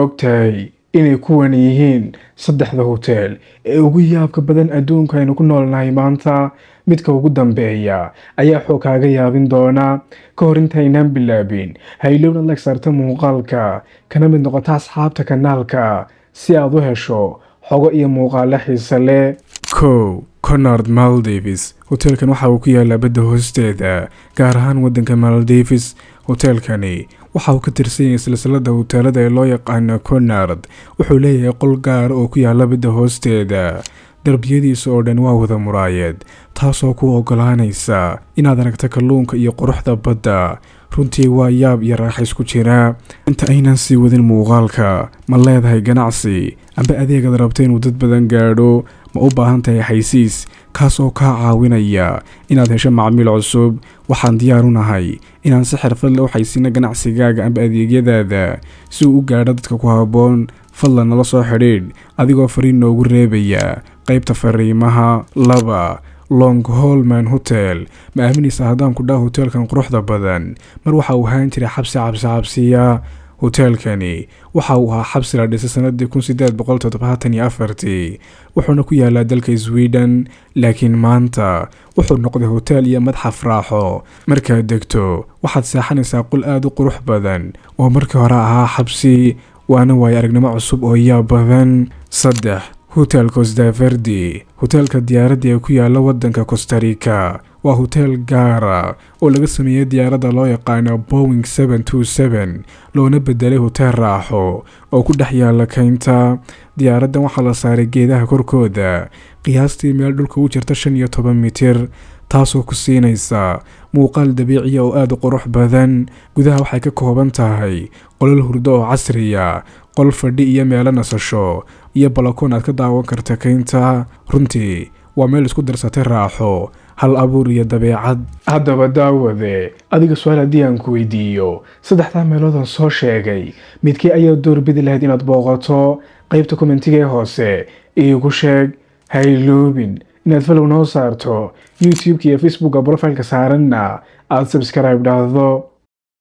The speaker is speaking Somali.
ogtahay inay kuwani yihiin saddexda hotel ee ugu yaabka badan adduunka aynu ku noolnahay maanta midka ugu dambeeya ayaa xoog kaaga yaabin doona ka hor intaynaan bilaabin haylowna lag saarta muuqaalka kana mid noqota asxaabta kanaalka si aad u hesho xogo iyo muuqaalo xiise leh. Conard Maldives hotelkan waxa uu ku yaalaa badda hoosteeda gaar ahaan wadanka Maldives. hotelkani waxa uu ka tirsan yahay silsilada hoteelada ee loo yaqaan Conard. wuxuu leeyahay qol gaar oo ku yaala badda hoosteeda. darbiyadiisa oo dhan waa wada muraayad taasoo ku ogolaanaysa inaad aragto kalluunka iyo quruxda badda. runtii waa yaab iyo raaxo isku jira. inta aynan sii wadin muuqaalka, ma leedahay ganacsi amba adeegad rabto inuu dad badan gaadho? ma u baahan tahay xaysiis kaasoo kaa caawinaya inaad hesho macmiil cusub? waxaan diyaar u nahay inaan si xirfad leh u xaysiino ganacsigaaga amba adeegyadaada si uu u gaadho dadka ku habboon. fadlan nala soo xidhiidh adigoo fariin noogu reebaya qaybta fariimaha. Long Holman Hotel. ma aaminaysa haddaan ku dhaho hotelkan quruxda badan mar waxa uu ahaan jiray xabsiya. hotelkani waxa uu ahaa xabsi la dhisay sanadii 1874 wuxuuna ku yaalaa dalka Sweden, laakiin maanta wuxuu noqday hotel iyo madxaf raaxo. markaad degto waxaad seexanaysaa qol aad u qurux badan oo markii hore ahaa xabsi, waana waayo aragnimo cusub oo yaab badan. Hotel Costa Verde. hotelka Diyaariye ee ku yaala wadanka Costa Rica waa hotel gaara oo laga sameeyay diyaaradda loo yaqaan Boeing 727 loona bedelay hotel raaxo oo ku dhex yaala kaynta. diyaaraddan waxaa la saaray geedaha korkooda qiyaastii meel dhulka u jirta 15 mitir, taasoo ku siinaysa muuqaal dabiici oo aad u qurux badan. gudaha waxay ka kooban tahay qolal hurdo oo casriya, qol fadhi iyo meelo nasasho iyo balakoon aad ka daawan karta kaynta. runtii waa meel isku darsatay raaxo, hal abuur iyo dabeecad. haddaba daawade, adiga su'aal haddii aan ku weydiiyo saddexdaa meeloodan soo sheegay midkii ayaa doorbidi lahayd inaad booqato? qaybta kommentiga ee hoose iigu sheeg. ha iloobin inaad follow noo saarto youtube iyo facebooka profileka saaranna aad subscribe dhahdo.